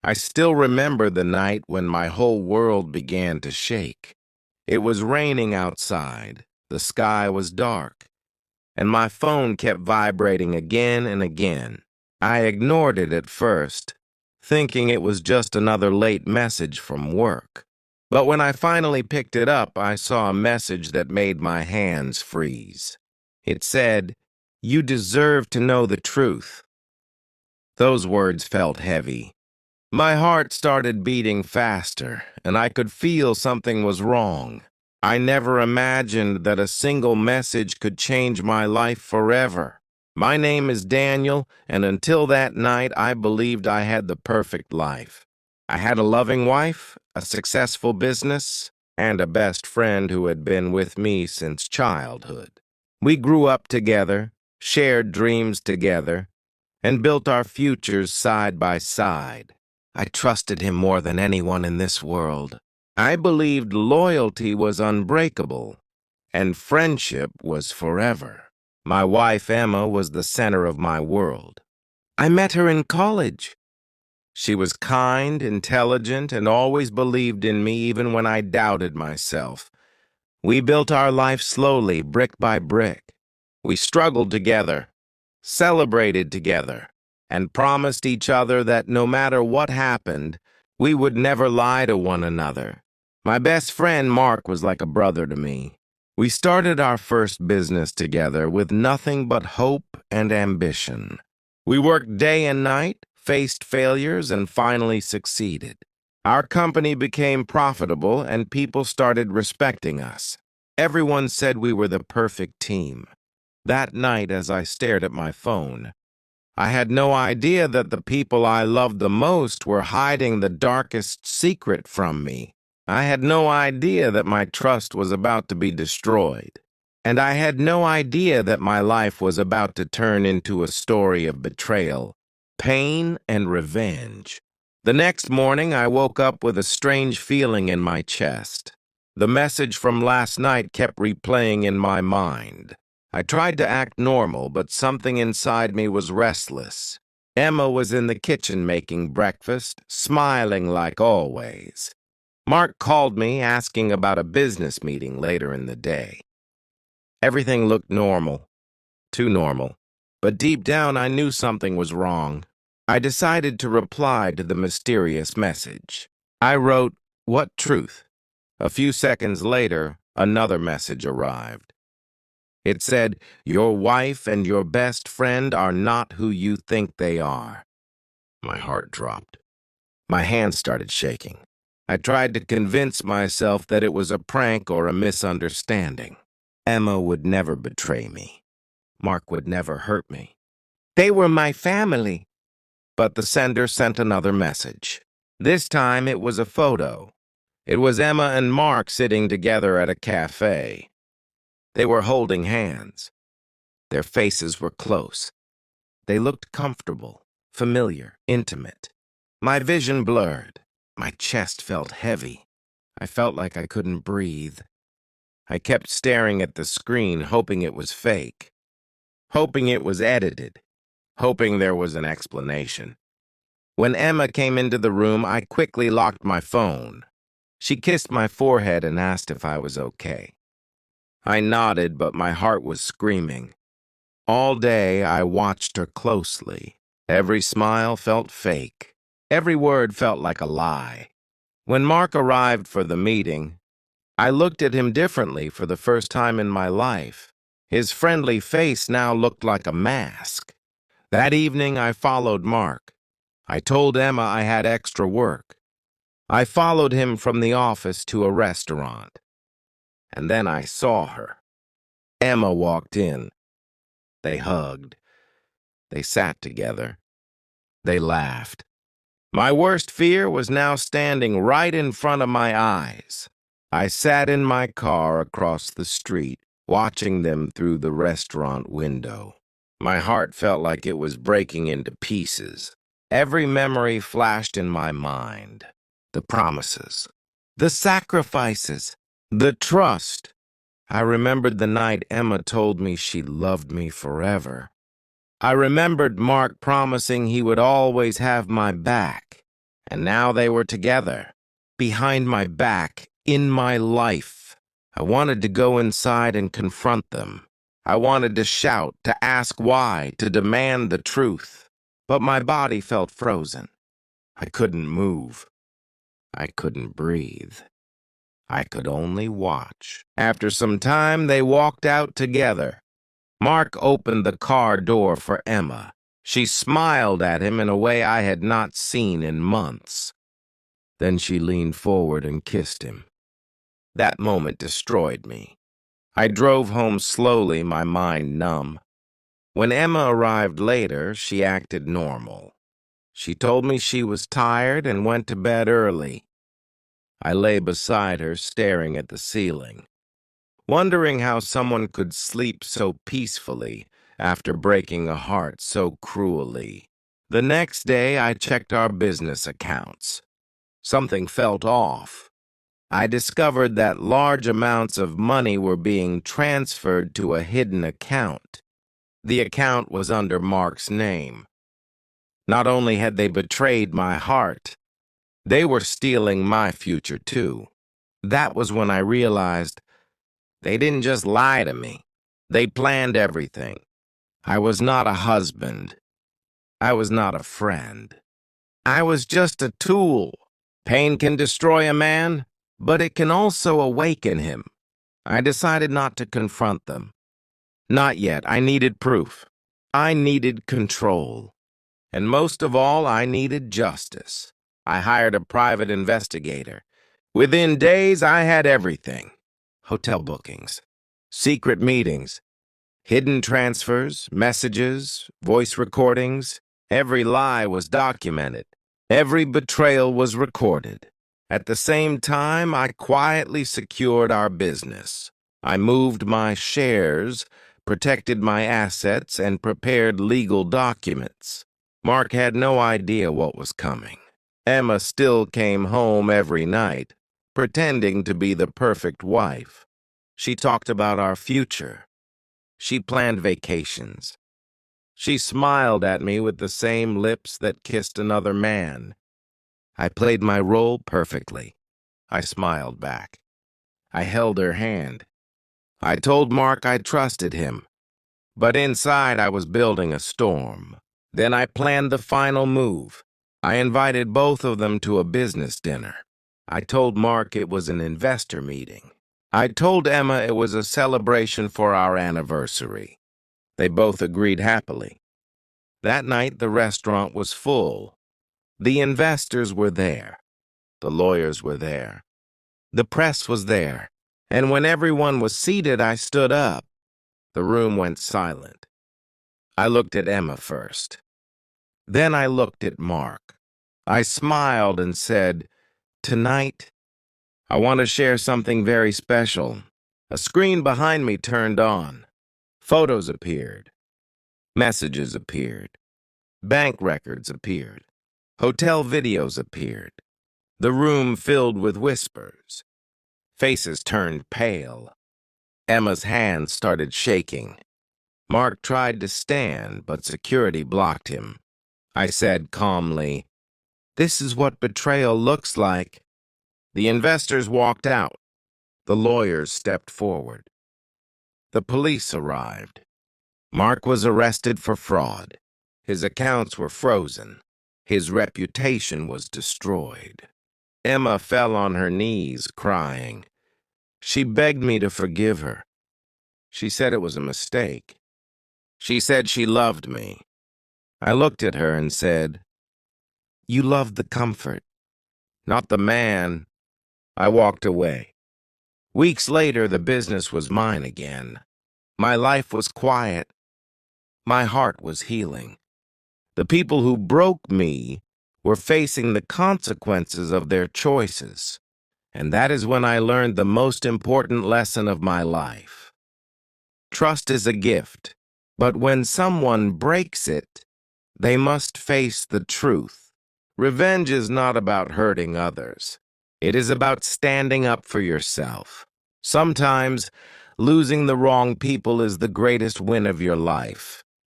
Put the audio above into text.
I still remember the night when my whole world began to shake. It was raining outside, the sky was dark, and my phone kept vibrating again and again. I ignored it at first, thinking it was just another late message from work. But when I finally picked it up, I saw a message that made my hands freeze. It said, "You deserve to know the truth." Those words felt heavy. My heart started beating faster, and I could feel something was wrong. I never imagined that a single message could change my life forever. My name is Daniel, and until that night, I believed I had the perfect life. I had a loving wife, a successful business, and a best friend who had been with me since childhood. We grew up together, shared dreams together, and built our futures side by side. I trusted him more than anyone in this world. I believed loyalty was unbreakable, and friendship was forever. My wife, Emma, was the center of my world. I met her in college. She was kind, intelligent, and always believed in me even when I doubted myself. We built our life slowly, brick by brick. We struggled together, celebrated together, and promised each other that no matter what happened, we would never lie to one another. My best friend, Mark, was like a brother to me. We started our first business together with nothing but hope and ambition. We worked day and night, faced failures, and finally succeeded. Our company became profitable, and people started respecting us. Everyone said we were the perfect team. That night, as I stared at my phone, I had no idea that the people I loved the most were hiding the darkest secret from me. I had no idea that my trust was about to be destroyed. And I had no idea that my life was about to turn into a story of betrayal, pain, and revenge. The next morning, I woke up with a strange feeling in my chest. The message from last night kept replaying in my mind. I tried to act normal, but something inside me was restless. Emma was in the kitchen making breakfast, smiling like always. Mark called me, asking about a business meeting later in the day. Everything looked normal, too normal, but deep down I knew something was wrong. I decided to reply to the mysterious message. I wrote, "What truth?" A few seconds later, another message arrived. It said, "Your wife and your best friend are not who you think they are." My heart dropped. My hands started shaking. I tried to convince myself that it was a prank or a misunderstanding. Emma would never betray me. Mark would never hurt me. They were my family. But the sender sent another message. This time it was a photo. It was Emma and Mark sitting together at a cafe. They were holding hands. Their faces were close. They looked comfortable, familiar, intimate. My vision blurred. My chest felt heavy. I felt like I couldn't breathe. I kept staring at the screen, hoping it was fake, hoping it was edited, hoping there was an explanation. When Emma came into the room, I quickly locked my phone. She kissed my forehead and asked if I was okay. I nodded, but my heart was screaming. All day, I watched her closely. Every smile felt fake. Every word felt like a lie. When Mark arrived for the meeting, I looked at him differently for the first time in my life. His friendly face now looked like a mask. That evening, I followed Mark. I told Emma I had extra work. I followed him from the office to a restaurant. And then I saw her. Emma walked in. They hugged. They sat together. They laughed. My worst fear was now standing right in front of my eyes. I sat in my car across the street, watching them through the restaurant window. My heart felt like it was breaking into pieces. Every memory flashed in my mind. The promises, the sacrifices, the trust. I remembered the night Emma told me she loved me forever. I remembered Mark promising he would always have my back. And now they were together, behind my back, in my life. I wanted to go inside and confront them. I wanted to shout, to ask why, to demand the truth. But my body felt frozen. I couldn't move. I couldn't breathe. I could only watch. After some time, they walked out together. Mark opened the car door for Emma. She smiled at him in a way I had not seen in months. Then she leaned forward and kissed him. That moment destroyed me. I drove home slowly, my mind numb. When Emma arrived later, she acted normal. She told me she was tired and went to bed early. I lay beside her, staring at the ceiling, wondering how someone could sleep so peacefully after breaking a heart so cruelly. The next day, I checked our business accounts. Something felt off. I discovered that large amounts of money were being transferred to a hidden account. The account was under Mark's name. Not only had they betrayed my heart, they were stealing my future too. That was when I realized they didn't just lie to me. They planned everything. I was not a husband. I was not a friend. I was just a tool. Pain can destroy a man, but it can also awaken him. I decided not to confront them. Not yet. I needed proof. I needed control. And most of all, I needed justice. I hired a private investigator. Within days, I had everything. Hotel bookings, secret meetings, hidden transfers, messages, voice recordings. Every lie was documented. Every betrayal was recorded. At the same time, I quietly secured our business. I moved my shares, protected my assets, and prepared legal documents. Mark had no idea what was coming. Emma still came home every night, pretending to be the perfect wife. She talked about our future. She planned vacations. She smiled at me with the same lips that kissed another man. I played my role perfectly. I smiled back. I held her hand. I told Mark I trusted him, but inside I was building a storm. Then I planned the final move. I invited both of them to a business dinner. I told Mark it was an investor meeting. I told Emma it was a celebration for our anniversary. They both agreed happily. That night, the restaurant was full. The investors were there. The lawyers were there. The press was there. And when everyone was seated, I stood up. The room went silent. I looked at Emma first. Then I looked at Mark. I smiled and said, "Tonight, I want to share something very special." A screen behind me turned on. Photos appeared. Messages appeared. Bank records appeared. Hotel videos appeared. The room filled with whispers. Faces turned pale. Emma's hands started shaking. Mark tried to stand, but security blocked him. I said calmly, "This is what betrayal looks like." The investors walked out. The lawyers stepped forward. The police arrived. Mark was arrested for fraud. His accounts were frozen. His reputation was destroyed. Emma fell on her knees, crying. She begged me to forgive her. She said it was a mistake. She said she loved me. I looked at her and said, "You loved the comfort, not the man." I walked away. Weeks later, the business was mine again. My life was quiet. My heart was healing. The people who broke me were facing the consequences of their choices. And that is when I learned the most important lesson of my life. Trust is a gift, but when someone breaks it, they must face the truth. Revenge is not about hurting others. It is about standing up for yourself. Sometimes, losing the wrong people is the greatest win of your life.